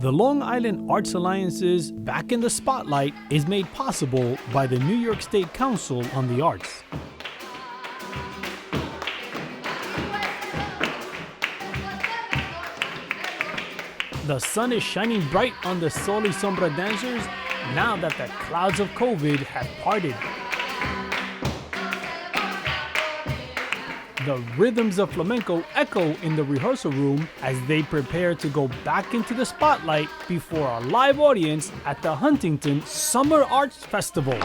The Long Island Arts Alliance's Back in the Spotlight is made possible by the New York State Council on the Arts. The sun is shining bright on the Sol y Sombra dancers now that the clouds of COVID have parted. The rhythms of flamenco echo in the rehearsal room as they prepare to go back into the spotlight before a live audience at the Huntington Summer Arts Festival.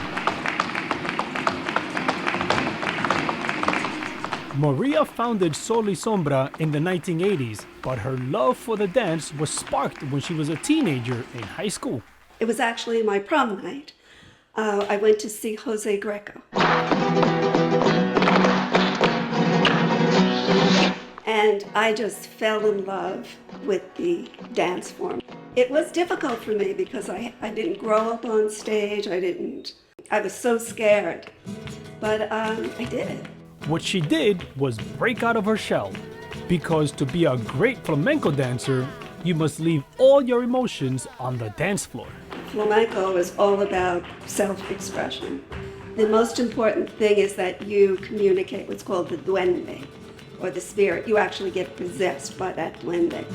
Maria founded Sol y Sombra in the 1980s, but her love for the dance was sparked when she was a teenager in high school. It was actually my prom night. I went to see Jose Greco. And I just fell in love with the dance form. It was difficult for me because I didn't grow up on stage. I was so scared, but I did it. What she did was break out of her shell, because to be a great flamenco dancer, you must leave all your emotions on the dance floor. Flamenco is all about self-expression. The most important thing is that you communicate what's called the duende, or the spirit. You actually get possessed by that duende.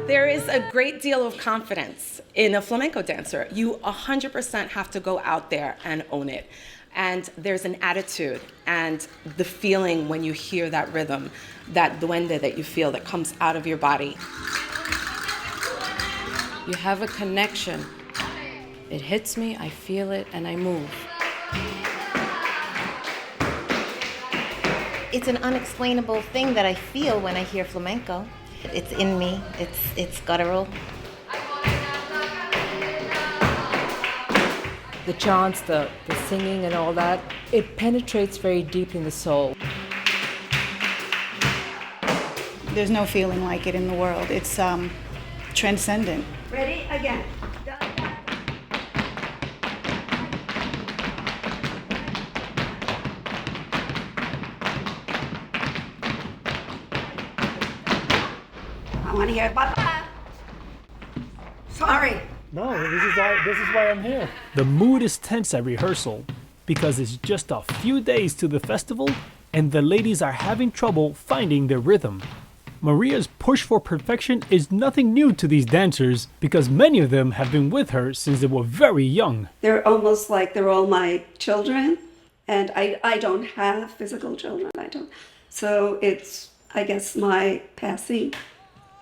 There is a great deal of confidence in a flamenco dancer. You 100% have to go out there and own it. And there's an attitude and the feeling when you hear that rhythm, that duende that you feel that comes out of your body. You have a connection. It hits me, I feel it, and I move. It's an unexplainable thing that I feel when I hear flamenco. It's in me, it's guttural. The chants, the singing and all that, it penetrates very deep in the soul. There's no feeling like it in the world. It's transcendent. Ready? Again. I want to hear bye-bye. Sorry. No, this is why I'm here. The mood is tense at rehearsal because it's just a few days to the festival and the ladies are having trouble finding their rhythm. Maria's push for perfection is nothing new to these dancers because many of them have been with her since they were very young. They're almost like they're all my children, and I don't have physical children. I don't. So it's, I guess, my passing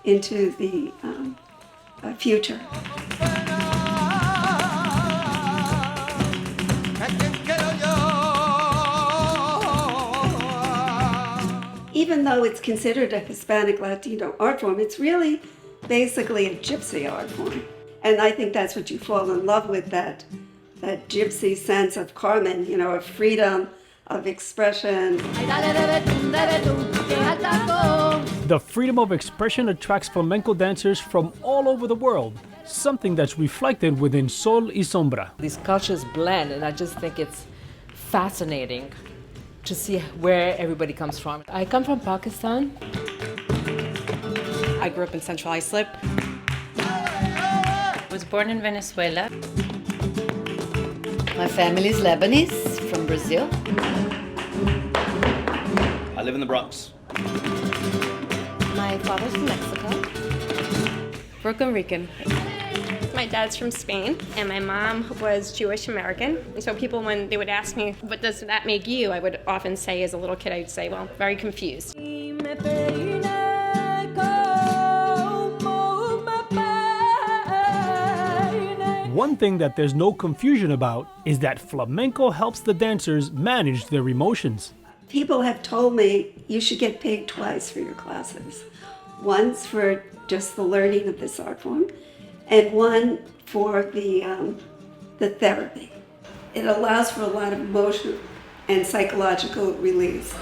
into the future. Even though it's considered a Hispanic Latino art form, it's really basically a gypsy art form. And I think that's what you fall in love with, that gypsy sense of Carmen, you know, of freedom, of expression. The freedom of expression attracts flamenco dancers from all over the world, something that's reflected within Sol y Sombra. These cultures blend, and I just think it's fascinating to see where everybody comes from. I come from Pakistan. I grew up in Central Islip. Was born in Venezuela. My family is Lebanese from Brazil. I live in the Bronx. My father's from Mexico. Puerto Rican. My dad's from Spain, and my mom was Jewish American. And so people, when they would ask me, what does that make you? I would often say, as a little kid, I'd say, well, very confused. One thing that there's no confusion about is that flamenco helps the dancers manage their emotions. People have told me you should get paid twice for your classes. Once for just the learning of this art form, and one for the therapy. It allows for a lot of emotional and psychological release.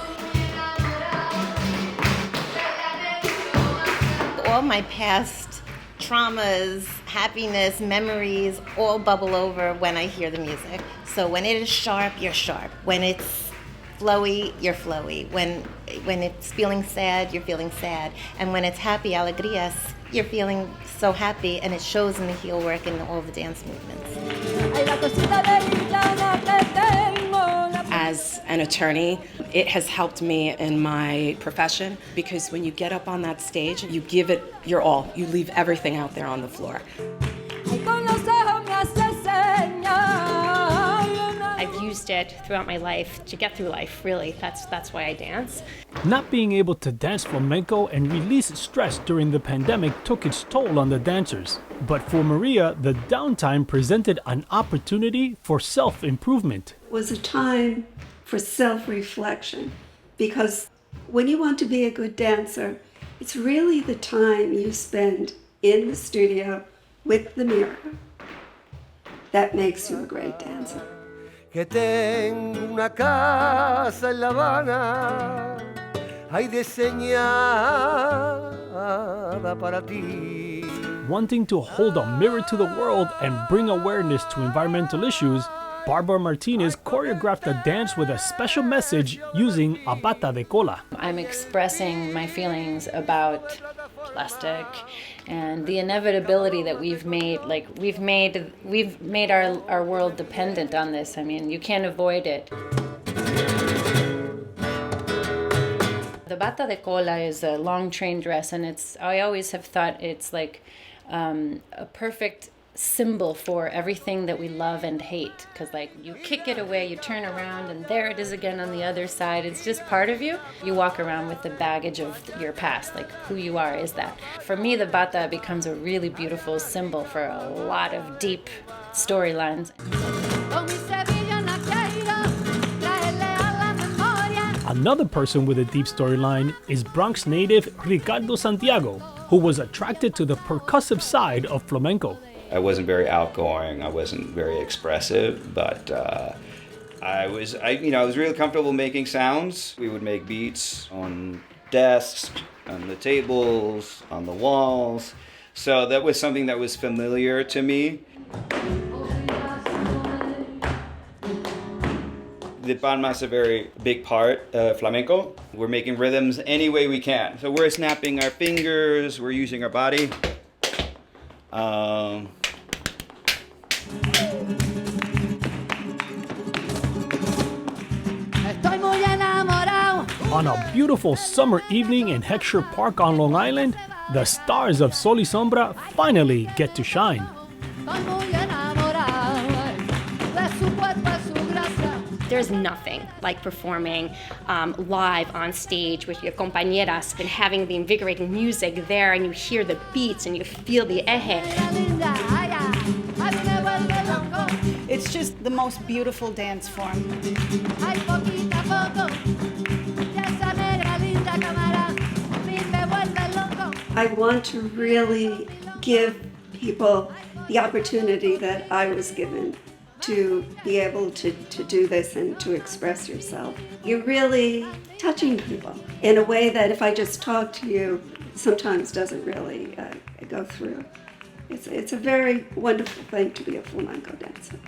All my past traumas, happiness, memories all bubble over when I hear the music. So when it is sharp, you're sharp. When it's flowy, you're flowy. When it's feeling sad, you're feeling sad. And when it's happy, alegrías, you're feeling so happy, and it shows in the heel work and all the dance movements. As an attorney, it has helped me in my profession because when you get up on that stage, you give it your all. You leave everything out there on the floor. I've used it throughout my life to get through life, really. That's why I dance. Not being able to dance flamenco and release stress during the pandemic took its toll on the dancers. But for Maria, the downtime presented an opportunity for self-improvement. It was a time for self-reflection, because when you want to be a good dancer, it's really the time you spend in the studio with the mirror that makes you a great dancer. Que tengo una casa en La Habana, hay diseñada para ti. Wanting to hold a mirror to the world and bring awareness to environmental issues, Barbara Martinez choreographed a dance with a special message using a bata de cola. I'm expressing my feelings about plastic and the inevitability that we've made. Like we've made our world dependent on this. I mean, you can't avoid it. The bata de cola is a long train dress, and I always have thought it's like a perfect symbol for everything that we love and hate, because like you kick it away, you turn around, and there it is again on the other side. It's just part of you. You walk around with the baggage of your past, like who you are is that. For me, the bata becomes a really beautiful symbol for a lot of deep storylines. Another person with a deep storyline is Bronx native Ricardo Santiago, who was attracted to the percussive side of flamenco. I wasn't very outgoing. I wasn't very expressive, but I was really comfortable making sounds. We would make beats on desks, on the tables, on the walls. So that was something that was familiar to me. The palma is a very big part of flamenco. We're making rhythms any way we can. So we're snapping our fingers, we're using our body. On a beautiful summer evening in Heckscher Park on Long Island, the stars of Sol y Sombra finally get to shine. There's nothing like performing live on stage with your compañeras and having the invigorating music there, and you hear the beats and you feel the eje. It's just the most beautiful dance form. I want to really give people the opportunity that I was given to be able to do this and to express yourself. You're really touching people in a way that if I just talk to you, sometimes doesn't really go through. It's a very wonderful thing to be a flamenco dancer.